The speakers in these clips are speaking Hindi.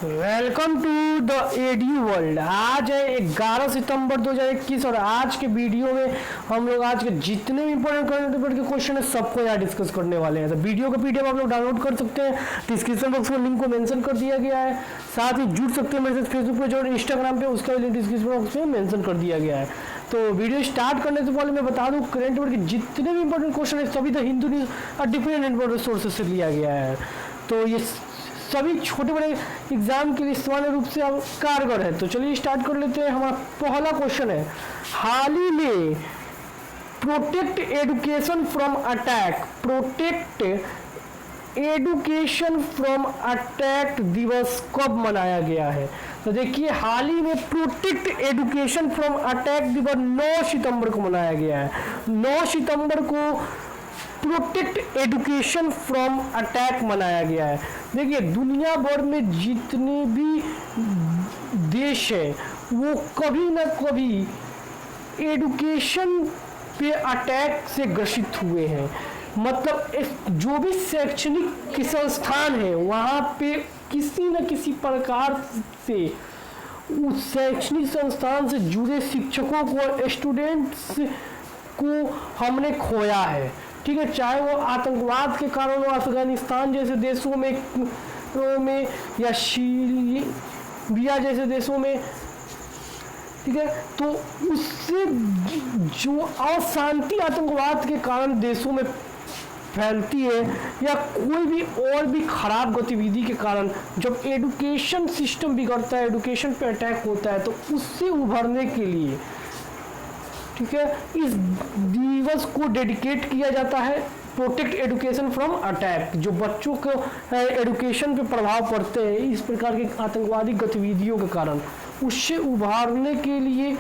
Welcome to the AD world. आज है 11 सितंबर 2021 और आज के वीडियो में हम लोग आज के जितने भी इंपॉर्टेंट करंट अफेयर के क्वेश्चन है सबको यहाँ डिस्कस करने वाले हैं। तो वीडियो का पीडीएफ आप लोग डाउनलोड कर सकते हैं, डिस्क्रिप्शन बॉक्स में लिंक को मेंशन कर दिया गया है। साथ ही जुड़ सकते हैं मेरे साथ फेसबुक पेज और इंस्टाग्राम पे, उसका लिंक डिस्क्रिप्शन बॉक्स में मेंशन कर दिया गया है। तो वीडियो स्टार्ट करने से पहले मैं बता दूं करंट अफेयर के जितने भी इंपॉर्टेंट क्वेश्चन है सभी द हिंदू न्यूज और डिफरेंट इंपॉर्टेंट सोर्सेज से लिया गया है। तो ये सभी छोटे बड़े एग्जाम के लिए सामान्य रूप से अब कारगर है। तो चलिए स्टार्ट कर लेते हैं। हमारा पहला क्वेश्चन है, हाल ही में protect education from attack, protect education from attack दिवस कब मनाया गया है? तो देखिए, हाल ही में प्रोटेक्ट एजुकेशन फ्रॉम अटैक दिवस 9 सितंबर को मनाया गया है। 9 सितंबर को प्रोटेक्ट एजुकेशन फ्रॉम अटैक मनाया गया है। देखिए, दुनिया भर में जितने भी देश है वो कभी ना कभी एजुकेशन पे अटैक से ग्रसित हुए हैं। मतलब जो भी शैक्षणिक संस्थान है वहाँ पे किसी न किसी प्रकार से उस शैक्षणिक संस्थान से जुड़े शिक्षकों को, स्टूडेंट्स को हमने खोया है। ठीक है, चाहे वो आतंकवाद के कारण हो, अफगानिस्तान जैसे देशों में या सीरिया जैसे देशों में, ठीक है, तो उससे जो अशांति आतंकवाद के कारण देशों में फैलती है या कोई भी और भी खराब गतिविधि के कारण जब एजुकेशन सिस्टम बिगड़ता है, एजुकेशन पे अटैक होता है, तो उससे उभरने के लिए, ठीक है, इस दिवस को डेडिकेट किया जाता है प्रोटेक्ट एजुकेशन फ्रॉम अटैक। जो बच्चों को एजुकेशन पे प्रभाव पड़ते हैं इस प्रकार के आतंकवादी गतिविधियों के कारण, उससे उभारने के लिए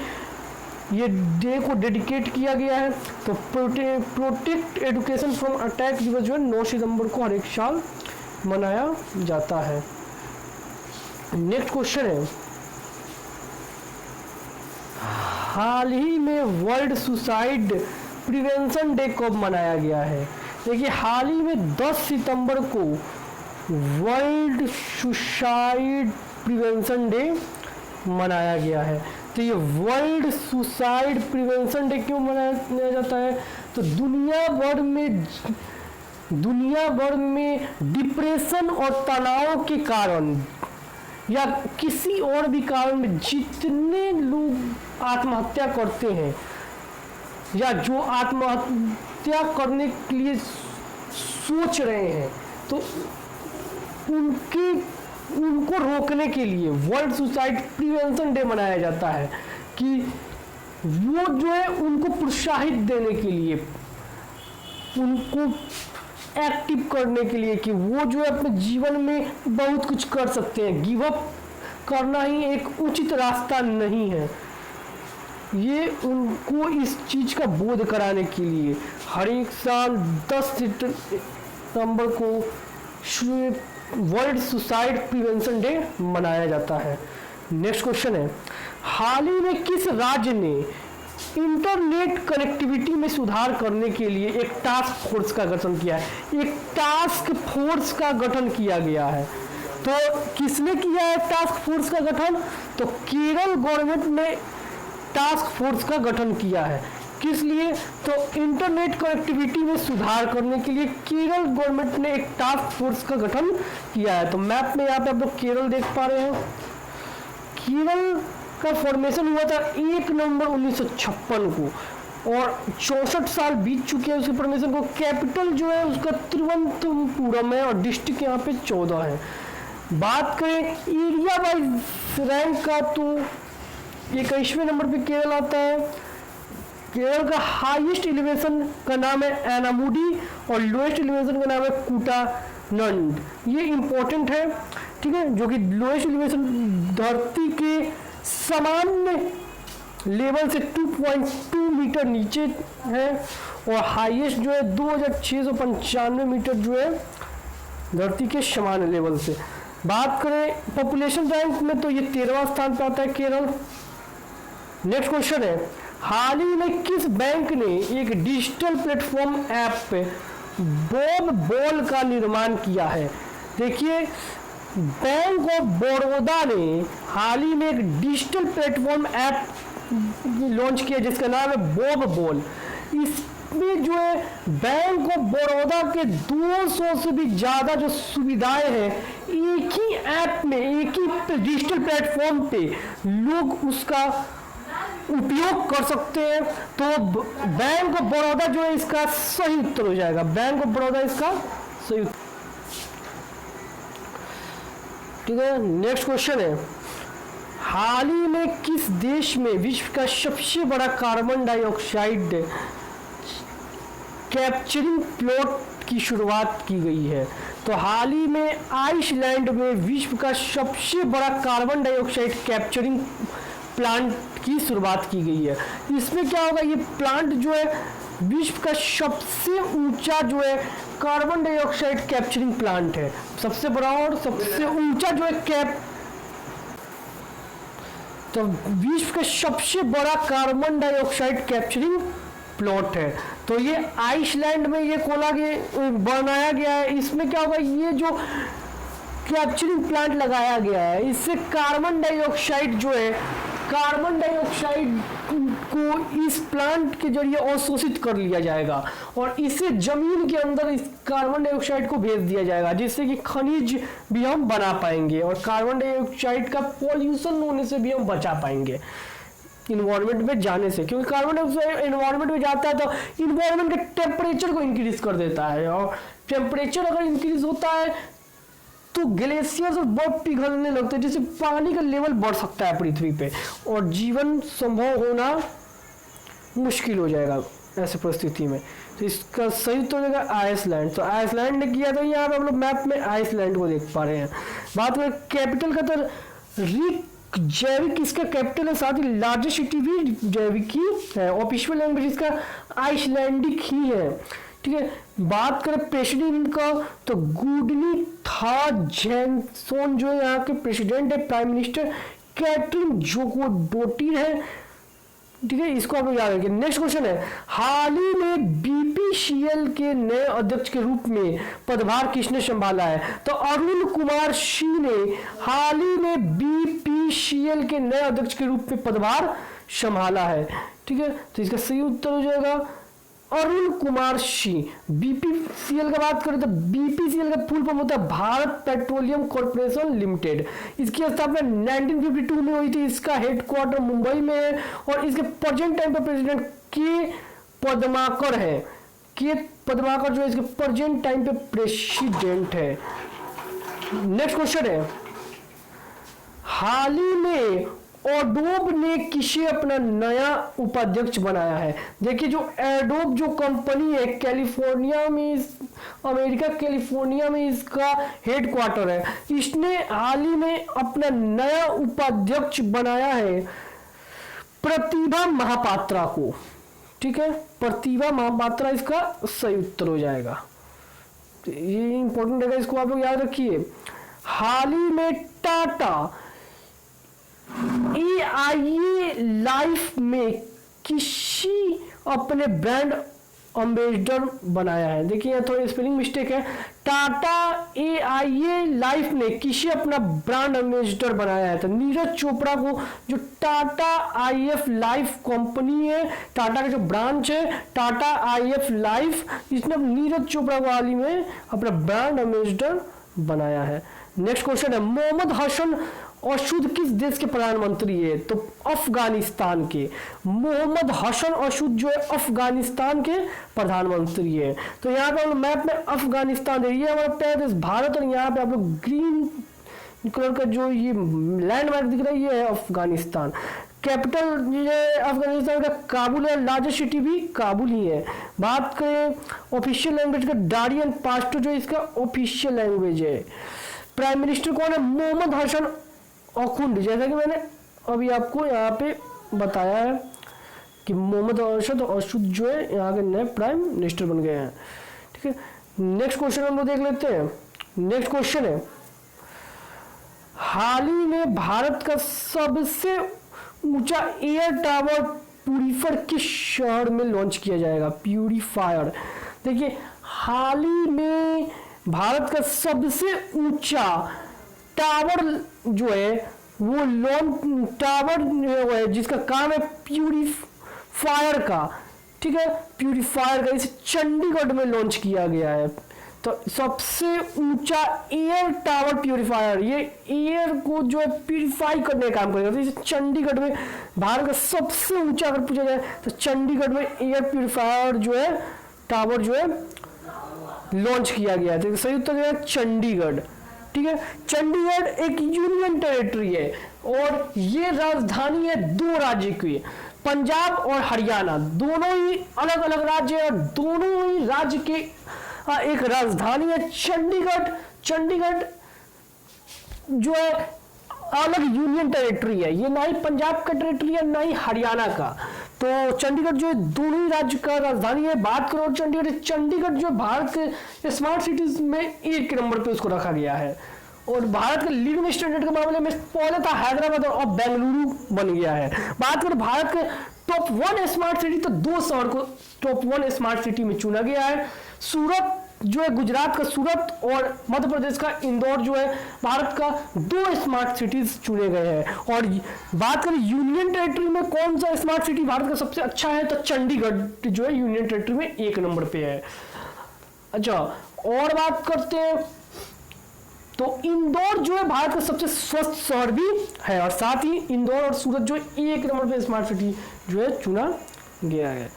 ये डे को डेडिकेट किया गया है। तो प्रोटेक्ट एजुकेशन फ्रॉम अटैक दिवस जो है 9 सितंबर को हर एक साल मनाया जाता है। नेक्स्ट क्वेश्चन है, हाल ही में वर्ल्ड सुसाइड प्रिवेंशन डे कब मनाया गया है? देखिए, हाल ही में 10 सितंबर को वर्ल्ड सुसाइड प्रिवेंशन डे मनाया गया है। तो ये वर्ल्ड सुसाइड प्रिवेंशन डे क्यों मनाया जाता है? तो दुनिया भर में डिप्रेशन और तनाव के कारण या किसी और भी कारण में जितने लोग आत्महत्या करते हैं या जो आत्महत्या करने के लिए सोच रहे हैं, तो उनको रोकने के लिए वर्ल्ड सुसाइड प्रिवेंशन डे मनाया जाता है कि वो जो है उनको प्रोत्साहित देने के लिए, उनको एक्टिव करने के लिए कि वो जो है अपने जीवन में बहुत कुछ कर सकते हैं। गिव अप करना ही एक उचित रास्ता नहीं है। ये उनको इस चीज का बोध कराने के लिए हर एक साल 10 सितंबर को वर्ल्ड सुसाइड प्रिवेंशन डे मनाया जाता है। नेक्स्ट क्वेश्चन है, हाल ही में किस राज्य ने इंटरनेट कनेक्टिविटी में सुधार करने के लिए एक टास्क फोर्स का गठन किया है? एक टास्क फोर्स का गठन किया गया है। तो किसने किया है टास्क फोर्स का गठन? तो केरल गवर्नमेंट ने टास्क फोर्स का गठन किया है। किस लिए? तो इंटरनेट कनेक्टिविटी में सुधार करने के लिए केरल गवर्नमेंट ने एक टास्क फोर्स का गठन किया है। तो मैप में यहाँ पे आप लोग केरल देख पा रहे हैं। केरल का फॉर्मेशन हुआ था 1 नवंबर 1956 को और 64 साल बीत चुके हैं उसके फॉर्मेशन को। कैपिटल जो है उसका तिरुवनंतपुरम है और डिस्ट्रिक्ट यहाँ पे 14 है। बात करें एरिया वाइज रैंक का तो 21वें नंबर पे केरल आता है। केरल का हाईएस्ट एलिवेशन का नाम है एनामुडी और लोएस्ट एलिवेशन का नाम है कुटानंड। ये इंपॉर्टेंट है, ठीक है, जो कि लोएस्ट एलिवेशन धरती के सामान्य लेवल से 2.2 मीटर नीचे है और हाईएस्ट जो है 2695 मीटर जो है धरती के सामान्य लेवल से। बात करें पॉपुलेशन रैंक में तो ये 13वां स्थान पर आता है केरल। नेक्स्ट क्वेश्चन है, हाल ही में किस बैंक ने एक डिजिटल प्लेटफॉर्म ऐप पे बॉब बॉल का निर्माण किया है? देखिए, बैंक ऑफ बड़ौदा ने हाल ही में एक डिजिटल प्लेटफॉर्म ऐप लॉन्च किया जिसका नाम है बॉब बॉल। इसमें जो है बैंक ऑफ बड़ौदा के 200 से भी ज़्यादा जो सुविधाएं हैं एक ही ऐप में, एक ही डिजिटल प्लेटफॉर्म पे लोग उसका उपयोग कर सकते हैं। तो बैंक ऑफ बड़ौदा जो है इसका सही उत्तर हो जाएगा, बैंक ऑफ बड़ौदा इसका सही उत्तर। ठीक है, नेक्स्ट क्वेश्चन है, हाल ही में किस देश में विश्व का सबसे बड़ा कार्बन डाइऑक्साइड कैप्चरिंग प्लॉट की शुरुआत की गई है? तो हाल ही में आइसलैंड में विश्व का सबसे बड़ा कार्बन डाइऑक्साइड कैप्चरिंग प्लांट की शुरुआत की गई है। इसमें क्या होगा, ये प्लांट जो है विश्व का सबसे ऊंचा जो है कार्बन डाइऑक्साइड कैप्चरिंग प्लांट है, सबसे बड़ा और सबसे ऊंचा जो है तो विश्व का सबसे बड़ा कार्बन डाइऑक्साइड कैप्चरिंग प्लॉट है। तो ये आइसलैंड में ये खोला गया, बनाया गया है। इसमें क्या होगा, ये जो कैप्चरिंग प्लांट लगाया गया है इससे कार्बन डाइऑक्साइड जो है, कार्बन डाइऑक्साइड को इस प्लांट के जरिए अवशोषित कर लिया जाएगा और इसे जमीन के अंदर इस कार्बन डाइऑक्साइड को भेज दिया जाएगा, जिससे कि खनिज भी हम बना पाएंगे और कार्बन डाइऑक्साइड का पॉल्यूशन होने से भी हम बचा पाएंगे इन्वायरमेंट में जाने से। क्योंकि कार्बन डाइऑक्साइड इन्वायरमेंट में जाता है तो इन्वायरमेंट के टेम्परेचर को इंक्रीज कर देता है और टेम्परेचर अगर इंक्रीज होता है तो ग्लेशियर्स और बर्फ पिघलने लगते हैं, जिससे पानी का लेवल बढ़ सकता है पृथ्वी पे और जीवन संभव होना मुश्किल हो जाएगा ऐसे परिस्थिति में। तो इसका सही उत्तर होगा आइसलैंड। तो आइसलैंड ने किया, तो यहाँ पे हम लोग मैप में आइसलैंड को देख पा रहे हैं। बात करें कैपिटल का, तो जैविक इसका कैपिटल है, साथ ही लार्जेस्ट सिटी भी जैविक ही है। ऑफिशियल लैंग्वेज इसका आइसलैंडिक ही है। ठीक है, बात करें प्रेसिडेंट का, तो गुडनी था जेनसोन जो है यहाँ के प्रेसिडेंट है। प्राइम मिनिस्टर कैटरीन जोकोडोटिर है। ठीक है, इसको आप लोग याद रखिए। नेक्स्ट क्वेश्चन है, हाल ही में बीपीसीएल के नए अध्यक्ष के रूप में पदभार किसने संभाला है? तो अरुण कुमार सिंह ने हाल ही में बीपीसीएल के नए अध्यक्ष के रूप में पदभार संभाला है। ठीक है, तो इसका सही उत्तर हो जाएगा अरुण कुमार सिंह। बीपीसीएल का बात करें तो बीपीसीएल का फुल फॉर्म होता है भारत पेट्रोलियम कॉर्पोरेशन लिमिटेड। इसकी स्थापना 1952 में हुई थी। इसका हेडक्वार्टर मुंबई में है और इसके प्रेजेंट टाइम पर प्रेसिडेंट के पद्माकर है। के पद्माकर जो है इसके प्रेजेंट टाइम पे प्रेसिडेंट है। नेक्स्ट क्वेश्चन है, हाल ही में एडोब ने किसे अपना नया उपाध्यक्ष बनाया है? देखिए, जो एडोब जो कंपनी है कैलिफोर्निया में, अमेरिका कैलिफोर्निया में इसका हेडक्वार्टर है। इसने हाल ही में अपना नया उपाध्यक्ष बनाया है प्रतिभा महापात्रा को। ठीक है, प्रतिभा महापात्रा इसका सही उत्तर हो जाएगा। तो ये इंपॉर्टेंट है, इसको आप लोग याद रखिए। हाल ही में टाटा AIA लाइफ में किसी अपने ब्रांड एम्बेसडर बनाया है। देखिए यहाँ थोड़ी स्पेलिंग मिस्टेक है। टाटा AIA लाइफ ने किसी अपना ब्रांड एम्बेसडर बनाया है। तो नीरज चोपड़ा को, जो टाटा IF लाइफ कंपनी है, टाटा का जो ब्रांच है टाटा IF लाइफ, इसने नीरज चोपड़ा को हाल ही में अपना ब्रांड एम्बेसडर बनाया है। नेक्स्ट क्वेश्चन है, मोहम्मद हसन असुद किस देश के प्रधानमंत्री है? तो अफगानिस्तान के। मोहम्मद हसन असुद जो है अफगानिस्तान के प्रधानमंत्री है। तो यहाँ पे हम मैप में अफगानिस्तान है, ये हमारा पहला देश भारत, और यहाँ पे आप लोग ग्रीन कलर का जो ये लैंडमार्क दिख रहा है ये है अफगानिस्तान। कैपिटल ये अफगानिस्तान का काबुल है, लार्जेस्ट सिटी भी काबुल ही है। बात करें ऑफिशियल लैंग्वेज का, डारी एंड पाश्तो जो इसका ऑफिशियल लैंग्वेज है। प्राइम मिनिस्टर कौन है? मोहम्मद हसन अखुंड। जैसा कि मैंने अभी आपको यहाँ पे बताया है कि मोहम्मद अरशद असुद जो है यहाँ के नए प्राइम मिनिस्टर बन गए हैं। ठीक है, नेक्स्ट क्वेश्चन हम लोग देख लेते हैं। नेक्स्ट क्वेश्चन है, हाल ही में भारत का सबसे ऊंचा एयर टावर प्यूरीफायर किस शहर में लॉन्च किया जाएगा? प्यूरीफायर। देखिए, हाल ही में भारत का सबसे ऊंचा टावर जो है वो लॉन्च टावर है जिसका काम है प्यूरीफायर का, ठीक है, प्यूरीफायर का, इसे चंडीगढ़ में लॉन्च किया गया है। तो सबसे ऊंचा एयर टावर प्यूरीफायर, ये एयर को जो है प्यूरीफाई करने का काम करेगा। तो इसे चंडीगढ़ में, भारत का सबसे ऊंचा अगर पूछा जाए तो चंडीगढ़ में एयर प्यूरीफायर जो है टावर जो है लॉन्च किया गया है। तो सही उत्तर है चंडीगढ़, ठीक है। चंडीगढ़ एक यूनियन टेरिटरी है और ये राजधानी है दो राज्य की, पंजाब और हरियाणा, दोनों ही अलग अलग राज्य है और दोनों ही राज्य के एक राजधानी है चंडीगढ़। चंडीगढ़ जो है अलग यूनियन टेरिटरी है, ये ना ही पंजाब का टेरिटरी है ना ही हरियाणा का। तो चंडीगढ़ जो दोनों ही राज्य का राजधानी है। बात करो चंडीगढ़, चंडीगढ़ जो भारत के स्मार्ट सिटीज में 1 नंबर पे उसको रखा गया है और भारत के लिविंग स्टैंडर्ड के मामले में पहले था हैदराबाद और अब बेंगलुरु बन गया है। बात करें भारत के टॉप 1 स्मार्ट सिटी तो 2 शहर को टॉप 1 स्मार्ट सिटी में चुना गया है। सूरत जो है गुजरात का सूरत और मध्य प्रदेश का इंदौर जो है भारत का 2 स्मार्ट सिटीज चुने गए हैं। और बात करें यूनियन टेरिटरी में कौन सा स्मार्ट सिटी भारत का सबसे अच्छा है तो चंडीगढ़ जो है यूनियन टेरिटरी में 1 नंबर पे है। अच्छा, और बात करते हैं तो इंदौर जो है भारत का सबसे स्वस्थ शहर भी है और साथ ही इंदौर और सूरत जो 1 नंबर पे स्मार्ट सिटी जो है चुना गया है।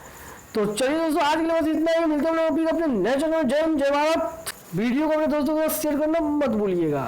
तो चलिए दोस्तों, आज के लिए बस इतना ही। मिलते हैं अपने नए चैनल जय हिंद जय भारत। वीडियो को अपने दोस्तों के साथ शेयर करना मत भूलिएगा।